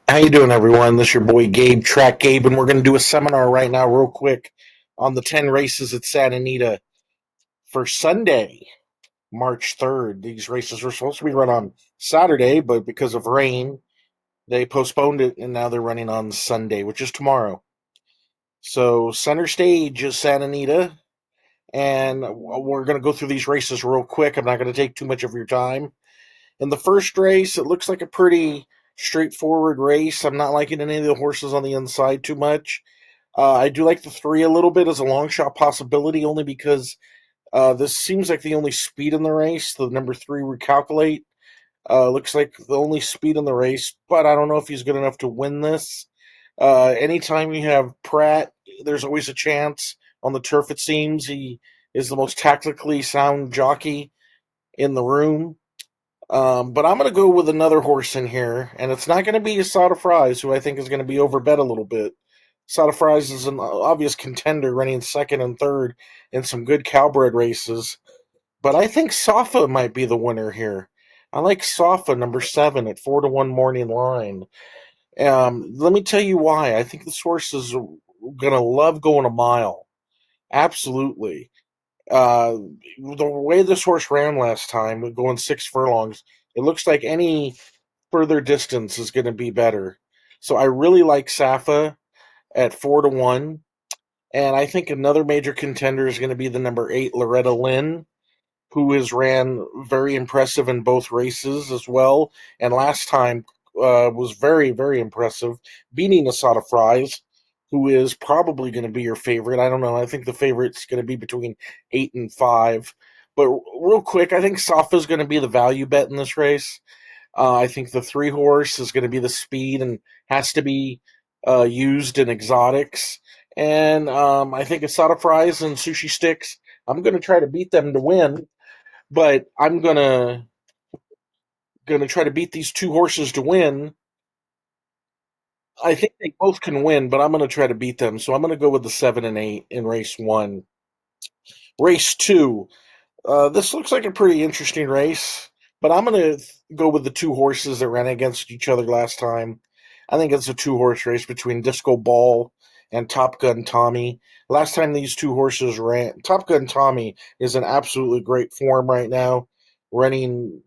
How you doing, everyone? This is your boy Gabe, Trackgabe, and we're going to do a seminar right now, real quick, on the 10 races at Santa Anita for Sunday, March 3rd. These races were supposed to be run on Saturday, but because of rain, they postponed it, and now they're running on Sunday, which is tomorrow. So, center stage is Santa Anita, and we're going to go through these races real quick. I'm not going to take too much of your time. In the first race, it looks like a pretty straightforward race. I'm not liking any of the horses on the inside too much. I do like the 3 a little bit as a long shot possibility, only because this seems like the only speed in the race. The number 3 recalculate looks like the only speed in the race, but I don't know if he's good enough to win this. Anytime you have Pratt, there's always a chance on the turf. It seems he is the most tactically sound jockey in the room. But I'm going to go with another horse in here, and it's not going to be Asada Fries, who I think is going to be overbet a little bit. Asada Fries is an obvious contender, running second and third in some good Cowbred races. But I think Safa might be the winner here. I like Safa, number 7, at 4-1 morning line. Let me tell you why. I think this horse is going to love going a mile. Absolutely. Uh, the way this horse ran last time, going 6 furlongs, it looks like any further distance is going to be better. So I really like Safa at 4-1, and I think another major contender is going to be the number 8 Loretta Lynn, who has ran very impressive in both races as well, and last time was very, very impressive, beating Asada Fries, who is probably going to be your favorite. I don't know. I think the favorite's going to be between 8 and 5. But real quick, I think Safa is going to be the value bet in this race. I think the 3 horse is going to be the speed and has to be used in exotics. And I think Asada Fries and Sushi Sticks, I'm going to try to beat them to win, but I'm gonna try to beat these 2 horses to win. I think they both can win, but I'm gonna try to beat them. So I'm gonna go with the 7 and 8 in race 1. Race 2. This looks like a pretty interesting race, but I'm going to go with the 2 horses that ran against each other last time. I think it's a 2-horse race between Disco Ball and Top Gun Tommy. Last time these 2 horses ran, Top Gun Tommy is in absolutely great form right now, running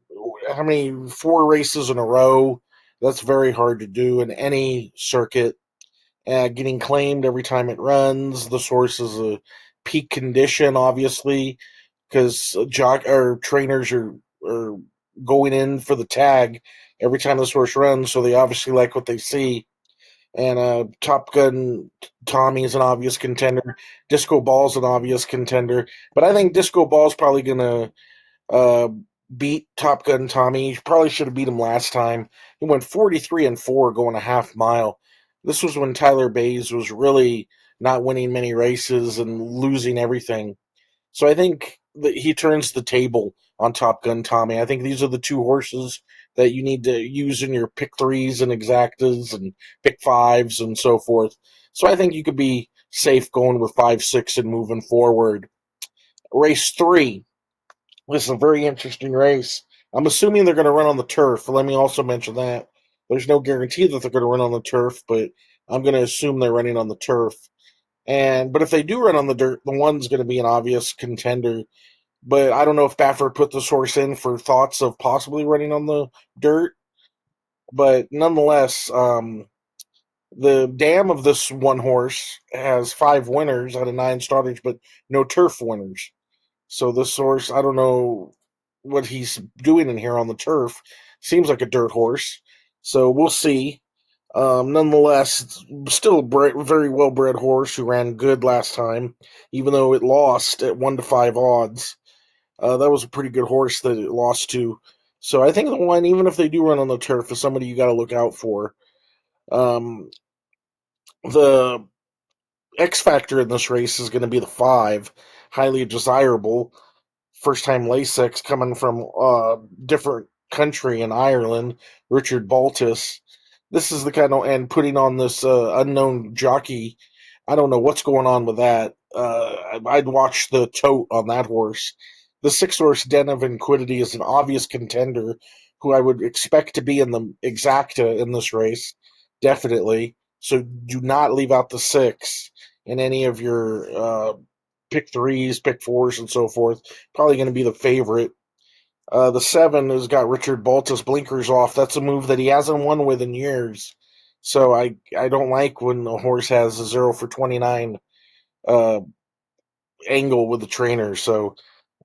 how many 4 races in a row. That's very hard to do in any circuit. Getting claimed every time it runs. This horse is a peak condition, obviously, because jock or trainers are going in for the tag every time this horse runs, so they obviously like what they see. And Top Gun Tommy is an obvious contender. Disco Ball's an obvious contender, but I think Disco Ball's probably gonna uh, beat Top Gun Tommy. He probably should have beat him last time. He went 43-4 going a half mile. This was when Tyler Bays was really not winning many races and losing everything. So I think that he turns the table on Top Gun Tommy. I think these are the 2 horses that you need to use in your pick 3s and exactas and pick 5s and so forth. So I think you could be safe going with 5, 6 and moving forward. Race 3. This is a very interesting race. I'm assuming they're going to run on the turf. Let me also mention that. There's no guarantee that they're going to run on the turf, but I'm going to assume they're running on the turf. But if they do run on the dirt, the 1's going to be an obvious contender. But I don't know if Baffert put this horse in for thoughts of possibly running on the dirt. But nonetheless, the dam of this 1 horse has 5 winners out of 9 starters, but no turf winners. So this horse, I don't know what he's doing in here on the turf. Seems like a dirt horse. So we'll see. Nonetheless, still a very well bred horse who ran good last time, even though it lost at 1-5 odds. That was a pretty good horse that it lost to. So I think the 1, even if they do run on the turf, is somebody you got to look out for. Um, the X factor in this race is going to be the 5, highly desirable. First time Lasix coming from a different country in Ireland, Richard Baltus. This is the kind of, and putting on this unknown jockey. I don't know what's going on with that. I'd watch the tote on that horse. The 6-horse Den of Inquidity is an obvious contender who I would expect to be in the exacta in this race. definitely. So do not leave out the 6 in any of your pick threes, pick fours, and so forth. Probably going to be the favorite. The 7 has got Richard Baltas blinkers off. That's a move that he hasn't won with in years. So I don't like when the horse has a 0 for 29 uh, angle with the trainer. So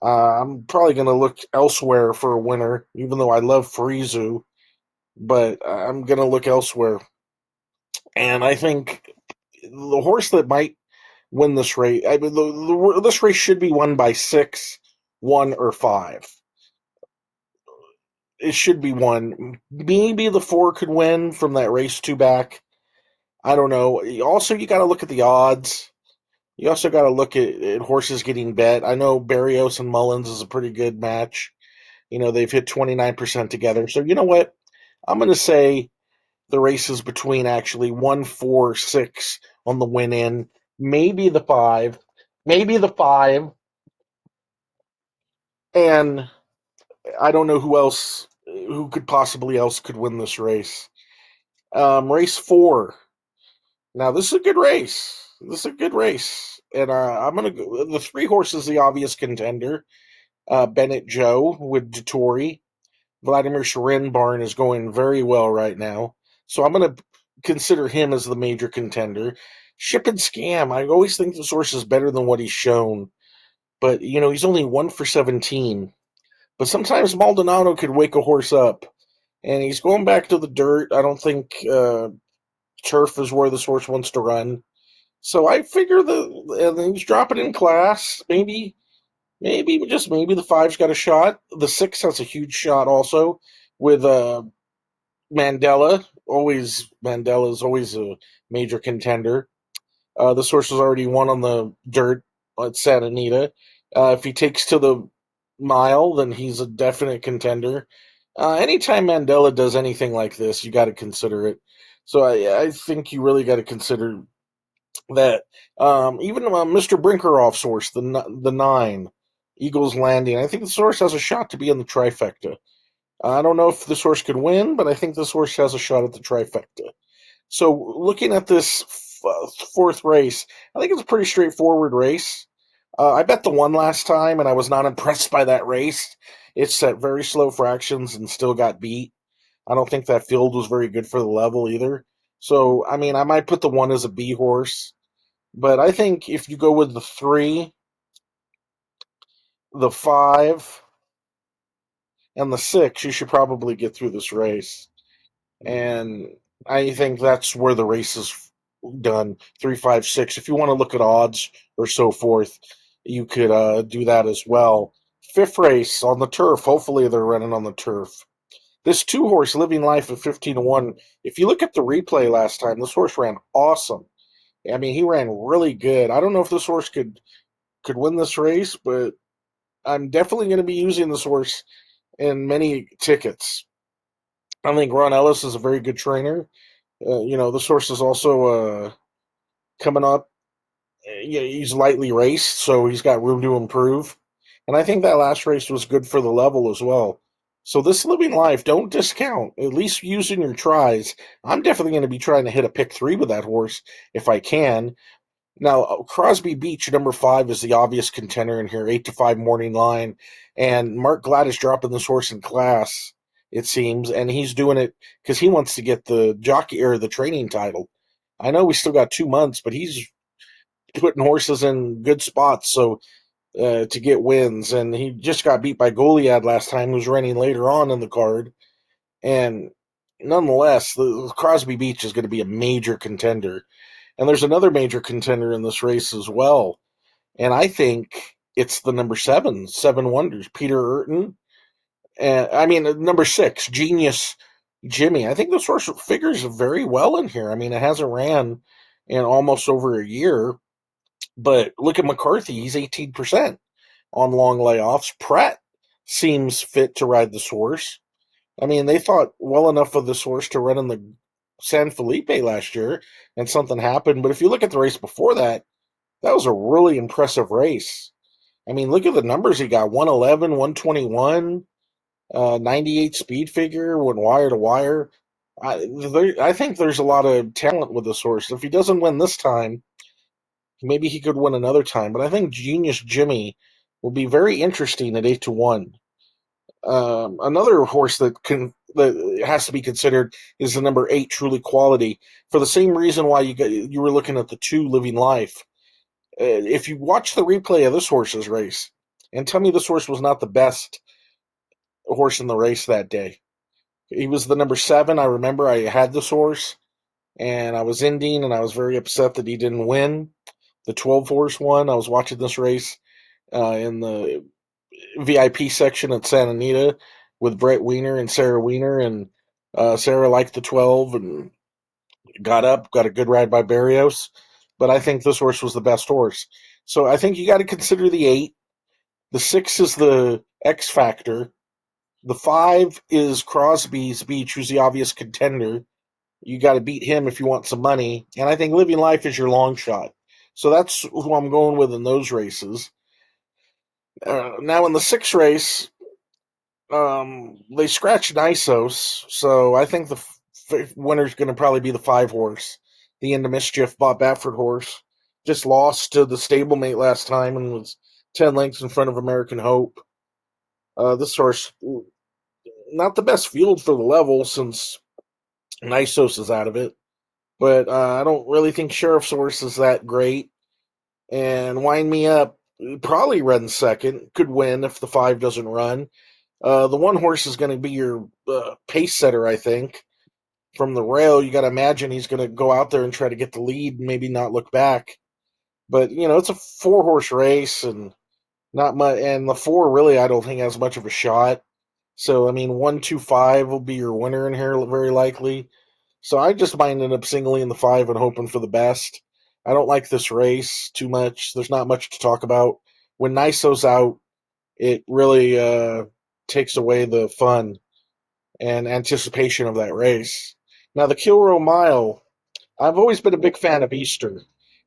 I'm probably going to look elsewhere for a winner, even though I love Frizu. But I'm going to look elsewhere. And I think the horse that might win this race, I mean, this race should be won by 6, 1, or 5. It should be won. Maybe the 4 could win from that race 2 back. I don't know. Also, you got to look at the odds. You also got to look at horses getting bet. I know Barrios and Mullins is a pretty good match. They've hit 29% together. So, you know what? I'm going to say the race is between actually 1, 4, 6 on the win in, maybe the 5, maybe the 5, and I don't know who could possibly else could win this race. Race 4. Now, this is a good race. This is a good race. And I'm going to go. The 3 horses, the obvious contender. Bennett Joe with Dettori. Vladimir Barn is going very well right now. So I'm going to consider him as the major contender. Ship and Scam. I always think this horse is better than what he's shown. But, he's only 1 for 17. But sometimes Maldonado could wake a horse up. And he's going back to the dirt. I don't think turf is where this horse wants to run. So I figure and he's dropping in class. Just maybe the 5's got a shot. The 6 has a huge shot also with Mandela. Mandela's always a major contender. This horse has already won on the dirt at Santa Anita. If he takes to the mile, then he's a definite contender. Anytime Mandela does anything like this, you got to consider it. So I think you really got to consider that. Even Mr. Brinkeroff's horse, the 9, Eagles Landing, I think this horse has a shot to be in the trifecta. I don't know if this horse could win, but I think this horse has a shot at the trifecta. So looking at this 4th race, I think it's a pretty straightforward race. I bet the 1 last time, and I was not impressed by that race. It set very slow fractions and still got beat. I don't think that field was very good for the level either. So, I mean, I might put the 1 as a B horse. But I think if you go with the 3, the 5, and the 6, you should probably get through this race. And I think that's where the race is done. 3, 5, 6. If you want to look at odds or so forth, you could do that as well. 5th race on the turf. Hopefully they're running on the turf. This 2 horse, Living Life at 15-1. If you look at the replay last time, this horse ran awesome. I mean, he ran really good. I don't know if this horse could win this race, but I'm definitely going to be using this horse in many tickets. I think Ron Ellis is a very good trainer. This horse is also coming up. He's lightly raced, so he's got room to improve. And I think that last race was good for the level as well. So this Living Life, don't discount. At least using your tries. I'm definitely going to be trying to hit a pick 3 with that horse if I can. Now, Crosby Beach, number 5, is the obvious contender in here, 8-5 morning line. And Mark Glad is dropping this horse in class, it seems, and he's doing it because he wants to get the jockey or the training title. I know we still got 2 months, but he's putting horses in good spots to get wins. And he just got beat by Goliad last time, who's running later on in the card. And nonetheless, the Crosby Beach is going to be a major contender. And there's another major contender in this race as well. And I think it's the number 7, 7 Wonders, Peter Urton. Number 6, Genius Jimmy. I think this horse figures very well in here. I mean, it hasn't ran in almost over a year. But look at McCarthy. He's 18% on long layoffs. Pratt seems fit to ride this horse. I mean, they thought well enough of this horse to run in the San Felipe last year, and something happened. But if you look at the race before that, that was a really impressive race. I mean, look at the numbers he got: 111, 121, 98 speed figure, went wire to wire. I think there's a lot of talent with this horse. If he doesn't win this time, maybe he could win another time. But I think Genius Jimmy will be very interesting at 8-1. Another horse that has to be considered is the number 8 Truly Quality, for the same reason why you were looking at the 2 Living Life. If you watch the replay of this horse's race and tell me this horse was not the best horse in the race that day. He was the number 7. I remember I had this horse and I was ending and I was very upset that he didn't win. The 12 horse won. I was watching this race in the VIP section at Santa Anita with Brett Weiner and Sarah Weiner, and Sarah liked the 12 and got a good ride by Barrios, but I think this horse was the best horse. So I think you got to consider the 8. The 6 is the X Factor. The 5 is Crosby's Beach, who's the obvious contender. You got to beat him if you want some money, and I think Living Life is your long shot. So that's who I'm going with in those races. Now in the 6th race, they scratched Nisos, so I think the winner's going to probably be the 5 horse, the Into Mischief Bob Baffert horse. Just lost to the stablemate last time and was 10 lengths in front of American Hope. This horse, not the best field for the level since Nisos is out of it, but I don't really think Sheriff's horse is that great. And Wind Me Up probably runs second, could win if the 5 doesn't run. The 1 horse is going to be your pace setter, I think. From the rail, you got to imagine he's going to go out there and try to get the lead and maybe not look back. But, it's a 4 horse race and not much. And the 4 really, I don't think has much of a shot. So, I mean, 1-2-5 will be your winner in here, very likely. So I just might end up singling the 5 and hoping for the best. I don't like this race too much. There's not much to talk about. When Niso's out, it really takes away the fun and anticipation of that race. Now, the Kilroe Mile, I've always been a big fan of Easter.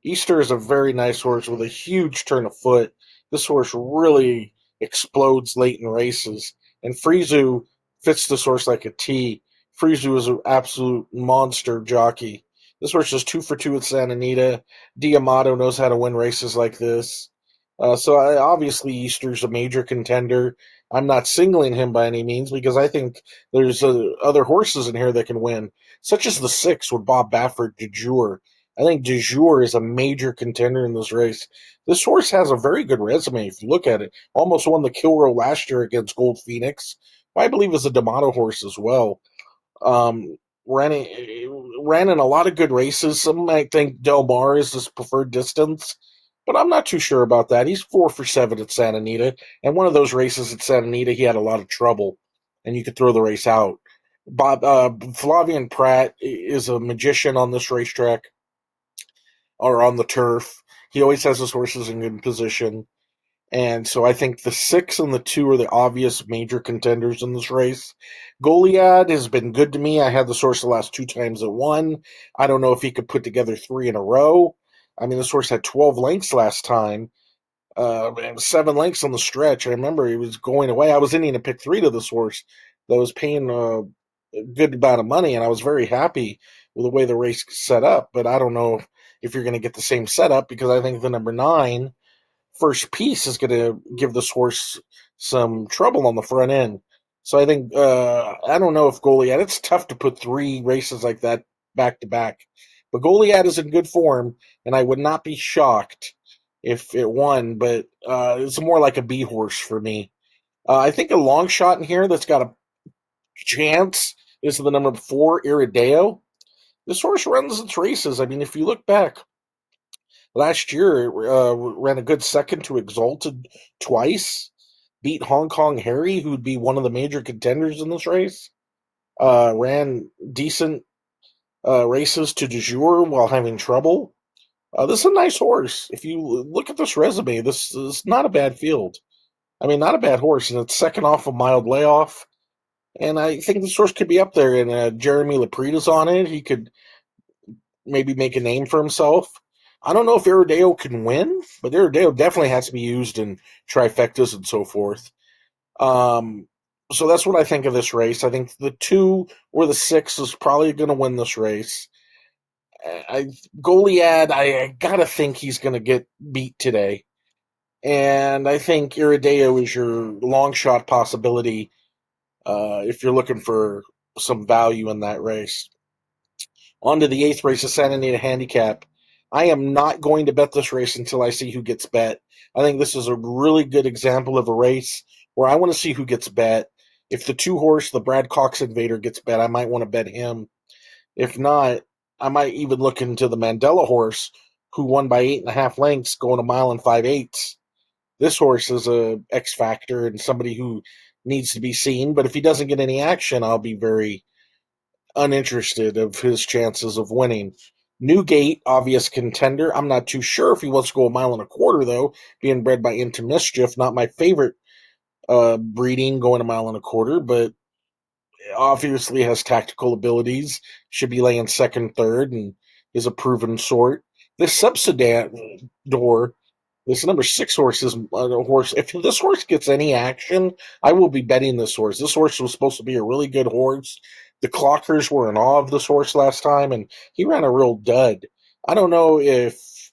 Easter is a very nice horse with a huge turn of foot. This horse really explodes late in races, and Frizu fits this horse like a T. Frizu is an absolute monster jockey. This horse is 2 for 2 at Santa Anita. Diamato knows how to win races like this. Obviously Easter's a major contender. I'm not singling him by any means because I think there's other horses in here that can win, such as the 6 with Bob Baffert, De Jour. I think De Jour is a major contender in this race. This horse has a very good resume if you look at it. Almost won the Kilroe last year against Gold Phoenix. I believe is a D'Amato horse as well. Um, ran, ran in a lot of good races. Some might think Del Mar is his preferred distance, but I'm not too sure about that. He's 4 for 7 at Santa Anita, and one of those races at Santa Anita, he had a lot of trouble, and you could throw the race out. Flavian Pratt is a magician on this racetrack or on the turf. He always has his horses in good position. And so I think the 6 and the 2 are the obvious major contenders in this race. Goliad has been good to me. I had the horse the last 2 times it won. I don't know if he could put together 3 in a row. I mean, this horse had 12 lengths last time, and 7 lengths on the stretch. I remember he was going away. I was ending to pick 3 to this horse that was paying a good amount of money, and I was very happy with the way the race set up. But I don't know if you're going to get the same setup because I think the number 9 First Piece is going to give this horse some trouble on the front end. So I think I don't know if Goliad. It's tough to put 3 races like that back to back, but Goliad is in good form, and I would not be shocked if it won. But it's more like a B horse for me. I think a long shot in here that's got a chance is the number 4 Irideo. This horse runs its races. I mean, if you look back, last year, ran a good second to Exalted twice. Beat Hong Kong Harry, who'd be one of the major contenders in this race. Ran decent races to De Jour while having trouble. This is a nice horse. If you look at this resume, this is not a bad field. I mean, not a bad horse, and it's second off a mild layoff. And I think this horse could be up there, and Jeremy Laprida's on it. He could maybe make a name for himself. I don't know if Irideo can win, but Irideo definitely has to be used in trifectas and so forth. Um, So that's what I think of this race. I think the 2 or the 6 is probably going to win this race. Goliad, I gotta think he's going to get beat today. And I think Irideo is your long shot possibility if you're looking for some value in that race. On to the 8th race, the Santa Anita Handicap. I am not going to bet this race until I see who gets bet. I think this is a really good example of a race where I want to see who gets bet. If the 2 horse, the Brad Cox Invader, gets bet, I might want to bet him. If not, I might even look into the Mandela horse, who won by 8.5 lengths, going a mile and 5/8. This horse is a X factor and somebody who needs to be seen. But if he doesn't get any action, I'll be very uninterested of his chances of winning. Newgate, obvious contender. I'm not too sure if he wants to go a mile and a quarter, though, being bred by Into Mischief. Not my favorite breeding, going a mile and a quarter, but obviously has tactical abilities. Should be laying second, third, and is a proven sort. This Subsidant door, this number 6 horse is a horse. If this horse gets any action, I will be betting this horse. This horse was supposed to be a really good horse. The clockers were in awe of this horse last time, and he ran a real dud. I don't know if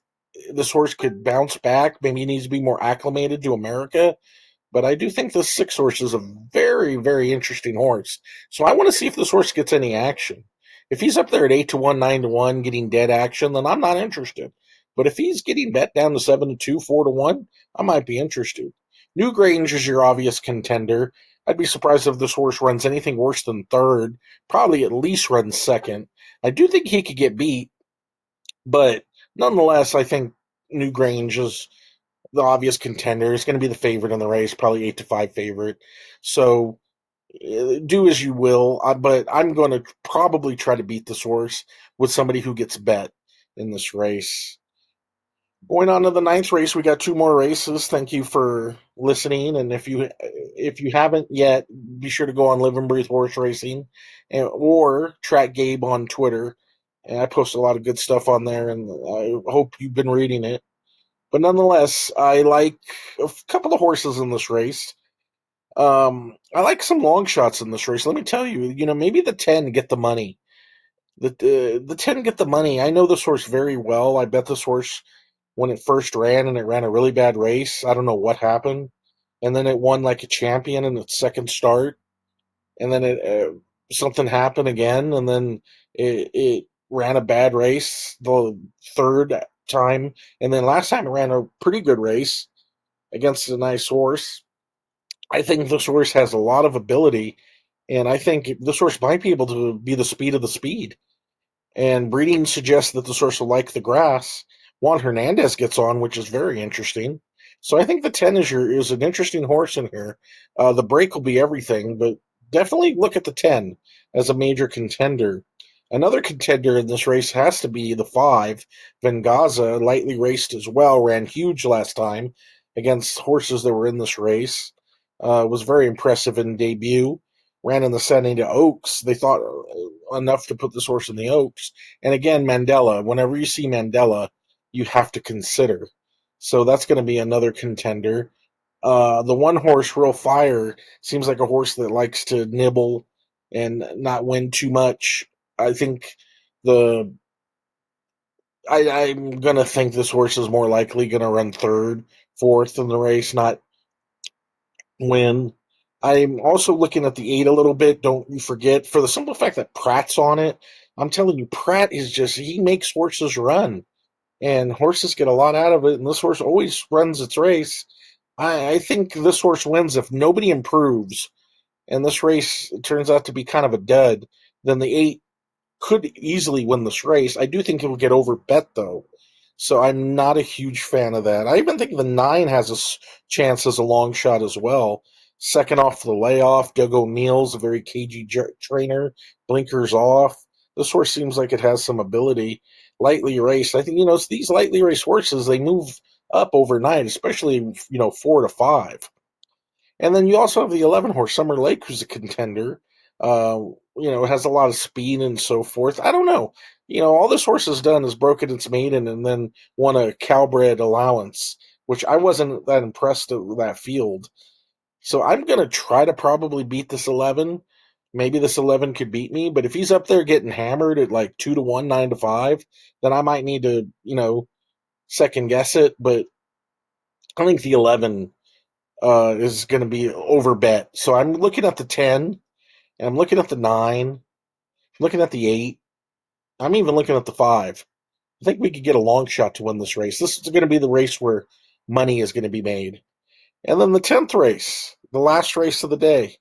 this horse could bounce back. Maybe he needs to be more acclimated to America. But I do think this 6 horse is a very, very interesting horse. So I want to see if this horse gets any action. If he's up there at 8-1, 9-1, getting dead action, then I'm not interested. But if he's getting bet down to 7-2, 4-1, I might be interested. Newgrange is your obvious contender. I'd be surprised if this horse runs anything worse than third. Probably at least runs second. I do think he could get beat, but nonetheless, I think Newgrange is the obvious contender. Is going to be the favorite in the race, probably 8-5 favorite. So do as you will, but I'm going to probably try to beat this horse with somebody who gets bet in this race. Going on to the 9th race, we got 2 more races. Thank you for listening, and if you haven't yet, be sure to go on Live and Breathe Horse Racing, or Trackgabe on Twitter. And I post a lot of good stuff on there, and I hope you've been reading it. But nonetheless, I like a couple of horses in this race. I like some long shots in this race. Let me tell you, maybe the 10 get the money. The 10 get the money. I know this horse very well. I bet this horse when it first ran, and it ran a really bad race. I don't know what happened. And then it won like a champion in its second start. And then something happened again, and then it ran a bad race the third time. And then last time it ran a pretty good race against a nice horse. I think this horse has a lot of ability, and I think this horse might be able to be the speed of the speed. And breeding suggests that the source will like the grass. Juan Hernandez gets on, which is very interesting. So I think the 10 is an interesting horse in here. The break will be everything, but definitely look at the 10 as a major contender. Another contender in this race has to be the 5, Vengaza, lightly raced as well, ran huge last time against horses that were in this race. Was very impressive in debut. Ran in the Santa Anita Oaks. They thought enough to put this horse in the Oaks. And again, Mandela. Whenever you see Mandela, you have to consider. So that's going to be another contender. The one horse, Real Fire, seems like a horse that likes to nibble and not win too much. I think the I'm gonna think this horse is more likely gonna run third, fourth in the race, not win. I'm also looking at the 8 a little bit. Don't you forget, for the simple fact that Pratt's on it. I'm telling you, Pratt is he makes horses run, and horses get a lot out of it. And this horse always runs its race. I think this horse wins if nobody improves, and this race turns out to be kind of a dud. Then the 8 could easily win this race. I do think it will get over bet though. So I'm not a huge fan of that. I even think the 9 has a chance as a long shot as well. Second off the layoff, Doug O'Neill's a very cagey trainer. Blinkers off. This horse seems like it has some ability. Lightly raced. I think, it's these lightly raced horses, they move up overnight, especially, 4 to 5. And then you also have the 11 horse Summer Lake, who's a contender. Has a lot of speed and so forth. I don't know. All this horse has done is broken its maiden and then won a Calbred allowance, which I wasn't that impressed with that field. So I'm going to try to probably beat this 11. Maybe this 11 could beat me, but if he's up there getting hammered at like 2-1, 9-5, then I might need to, second guess it. But I think the 11 is going to be over bet. So I'm looking at the 10, and I'm looking at the 9, I'm looking at the 8, I'm even looking at the 5. I think we could get a long shot to win this race. This is going to be the race where money is going to be made. And then the 10th race, the last race of the day.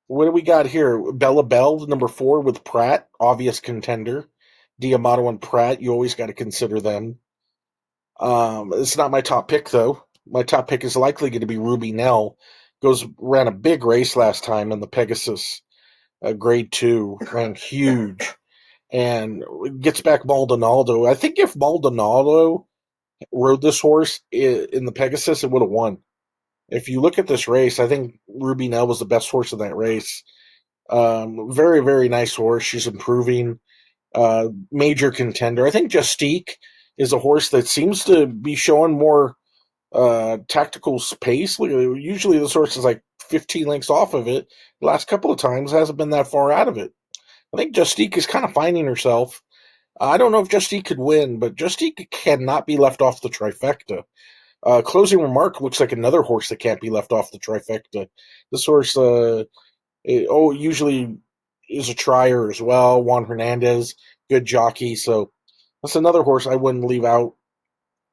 What do we got here? Bella Bell, number 4, with Pratt, obvious contender. Diamato and Pratt, you always got to consider them. It's not my top pick, though. My top pick is likely going to be Ruby Nell. Ran a big race last time in the Pegasus Grade 2, ran huge, and gets back Maldonado. I think if Maldonado rode this horse in the Pegasus, it would have won. If you look at this race, I think Ruby Nell was the best horse in that race. Very, very nice horse. She's improving. Major contender. I think Justique is a horse that seems to be showing more tactical pace. Usually this horse is like 15 lengths off of it. The last couple of times hasn't been that far out of it. I think Justique is kind of finding herself. I don't know if Justique could win, but Justique cannot be left off the trifecta. Closing Remark looks like another horse that can't be left off the trifecta. This horse, usually is a trier as well. Juan Hernandez, good jockey. So that's another horse I wouldn't leave out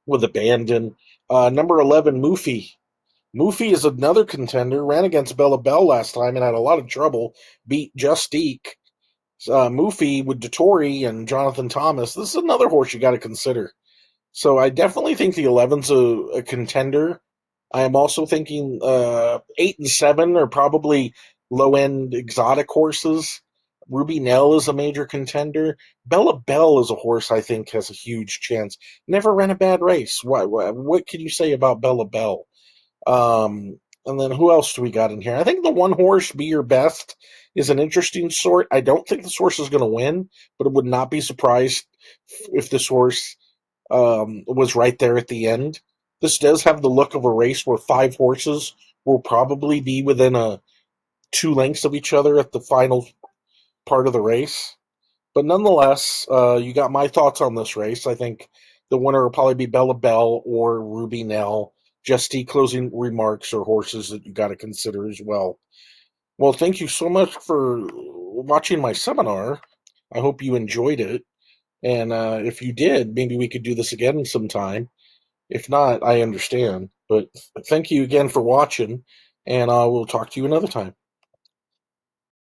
with abandon. Number 11, Moofy. Moofy is another contender. Ran against Bella Bell last time and had a lot of trouble. Beat Justique. Moofy with Dettori and Jonathan Thomas. This is another horse you got to consider. So I definitely think the 11's a contender. I am also thinking 8 and 7 are probably low end exotic horses. Ruby Nell is a major contender. Bella Bell is a horse I think has a huge chance. Never ran a bad race. What can you say about Bella Bell? And then who else do we got in here? I think the one horse, Be Your Best, is an interesting sort. I don't think this horse is going to win, but I would not be surprised if this horse was right there at the end. This does have the look of a race where 5 horses will probably be within 2 lengths of each other at the final part of the race. But nonetheless, you got my thoughts on this race. I think the winner will probably be Bella Bell or Ruby Nell. Justy closing remarks or horses that you got to consider as well. Well, thank you so much for watching my seminar. I hope you enjoyed it. And if you did, maybe we could do this again sometime. If not, I understand. But thank you again for watching, and I will talk to you another time.